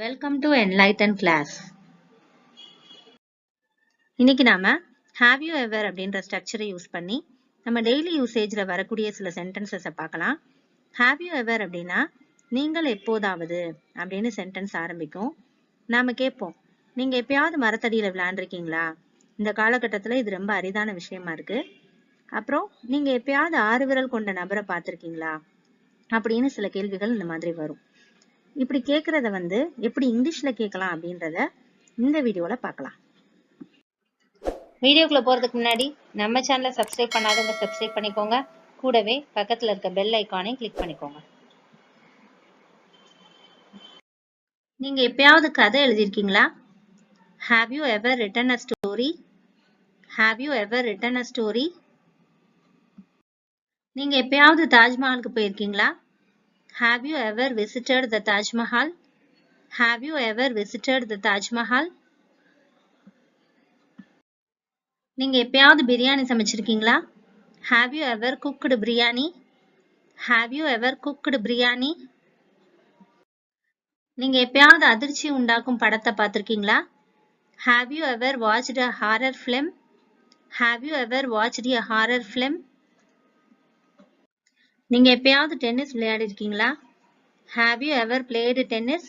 Welcome to enlighten class. இன்னைக்கு நாம have you ever அப்படின்ற ஸ்ட்ரக்சரை யூஸ் பண்ணி நம்ம டெய்லி யூசேஜ்ல வரக்கூடிய சில சென்டென்சஸை பார்க்கலாம். have you ever அப்படின்னா நீங்கள் எப்போதாவது அப்படின்னு சென்டென்ஸ் ஆரம்பிக்கும். நாம கேட்போம், நீங்க எப்பயாவது மரத்தடியில விளையாண்டுருக்கீங்களா? இந்த காலகட்டத்துல இது ரொம்ப அரிதான விஷயமா இருக்கு. அப்புறம் நீங்க எப்பயாவது 6 விரல் கொண்ட நபரை பார்த்திருக்கீங்களா அப்படின்னு சில கேள்விகள் இந்த மாதிரி வரும். இப்படி கேட்கறத எப்படி இங்கிலீஷ்ல கேட்கலாம் அப்படின்றத இந்த வீடியோல பார்க்கலாம். வீடியோக்குள்ள போறதுக்கு முன்னாடி நம்ம சேனலை சப்ஸ்கிரைப் பண்ணாதவங்க சப்ஸ்கிரைப் பண்ணிக்கோங்க. கூடவே பக்கத்துல இருக்க பெல் ஐகானை கிளிக் பண்ணிக்கோங்க. நீங்க எப்பயாவது கதை எழுதிருக்கீங்களா? Have you ever written a story? Have you ever written a story? நீங்க எப்பயாவது தாஜ்மஹாலுக்கு போயிருக்கீங்களா? Have you ever visited the Taj Mahal? Have you ever visited the Taj Mahal? நீங்க எப்பயாவது biryani சமைச்சிருக்கீங்களா? Have you ever cooked biryani? Have you ever cooked biryani? நீங்க எப்பயாவது அதிர்ச்சி உண்டாக்கும் படத்தை பார்த்திருக்கீங்களா? Have you ever watched a horror film? Have you ever watched a horror film? நீங்க எப்பயாவது டென்னிஸ் விளையாடி இருக்கீங்களா? Have you ever played tennis?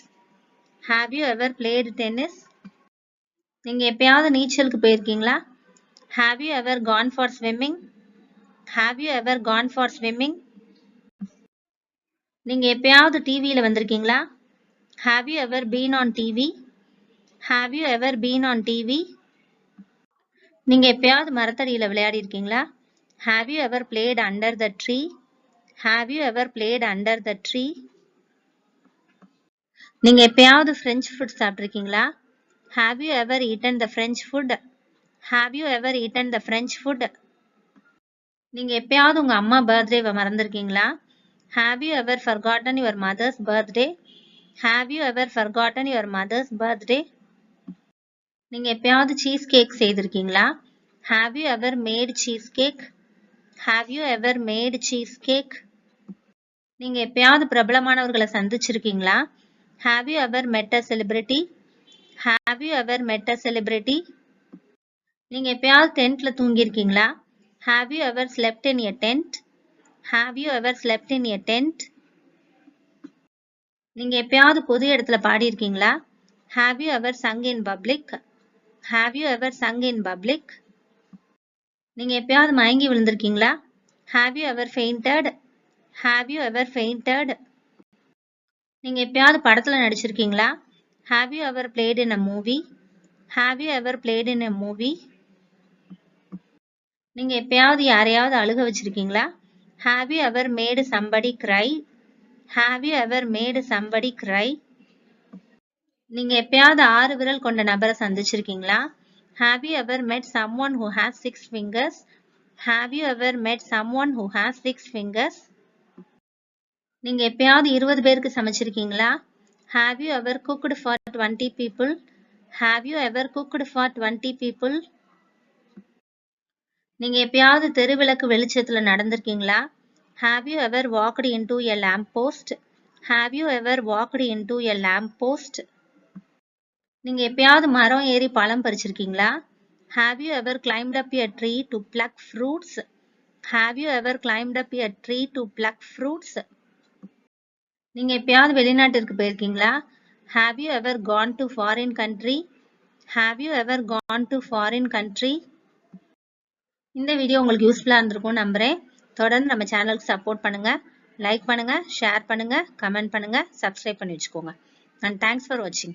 Have you ever played tennis? நீங்க எப்பயாவது நீச்சலுக்கு போயிருக்கீங்களா? Have you ever gone for swimming? Have you ever gone for swimming? நீங்க எப்பயாவது டிவியில வந்திருக்கீங்களா? Have you ever been on TV? Have you ever been on TV? நீங்க எப்பயாவது மரத்தடியில விளையாடி இருக்கீங்களா? Have you ever played under the tree? Have you ever played under the tree? நீங்க எப்பயாவது French food சாப்பிட்டிருக்கீங்களா? Have you ever eaten the French food? Have you ever eaten the French food? நீங்க எப்பயாவது உங்க அம்மா பர்த்டேவை மறந்திருக்கீங்களா? Have you ever forgotten your mother's birthday? Have you ever forgotten your mother's birthday? நீங்க எப்பயாவது cheese cake செய்திருக்கீங்களா? Have you ever made cheese cake? Have you ever made cheese cake? நீங்க எப்பயாவது பிரபலமானவர்களை சந்திச்சிருக்கீங்களா? Have you ever met a celebrity? Have you ever met a celebrity? நீங்க எப்பயாவது டென்ட்ல தூங்கியிருக்கீங்களா? Have you ever slept in a tent? Have you ever slept in a tent? நீங்க எப்பயாவது பொது இடத்துல பாடி இருக்கீங்களா? Have you ever sung in public? Have you ever sung in public? நீங்க எப்பயாவது மயங்கி விழுந்திருக்கீங்களா? Have you ever fainted? Have you ever fainted? நீங்க எப்பயாவது படத்துல நடிச்சிருக்கீங்களா? Have you ever played in a movie? Have you ever played in a movie? நீங்க எப்பயாவது யாரையாவது அழுக வச்சிருக்கீங்களா? Have you ever made somebody cry? Have you ever made somebody cry? நீங்க எப்பயாவது 6 விரல் கொண்ட நபரை சந்திச்சிருக்கீங்களா? Have you ever met someone who has 6 fingers? Have you ever met someone who has 6 fingers? நீங்க எப்பயாவது 20 பேருக்கு சமைச்சிருக்கீங்களா? Have you ever cooked for 20 people? Have you ever cooked for 20 people? நீங்க எப்பயாவது தெருவிளக்கு வெளிச்சத்துல நடந்திருக்கீங்களா? Have you ever walked into a lamp post? Have you ever walked into a lamp post? நீங்க எப்பயாவது மரம் ஏறி பழம் பறிச்சிருக்கீங்களா? Have you ever climbed up a tree to pluck fruits? Have you ever climbed up a tree to pluck fruits? நீங்க எப்பயாவது வெளிநாட்டிற்கு போயிருக்கீங்களா? Have you ever gone to foreign country? Have you ever gone to foreign country? இந்த video உங்களுக்கு யூஸ்ஃபுல்லா இருந்திருக்கும் நம்புறேன். தொடர்ந்து நம்ம சேனலுக்கு சப்போர்ட் பண்ணுங்க, லைக் பண்ணுங்க, ஷேர் பண்ணுங்க, கமெண்ட் பண்ணுங்க, சப்ஸ்கிரைப் பண்ணி வச்சுக்கோங்க. And thanks for watching.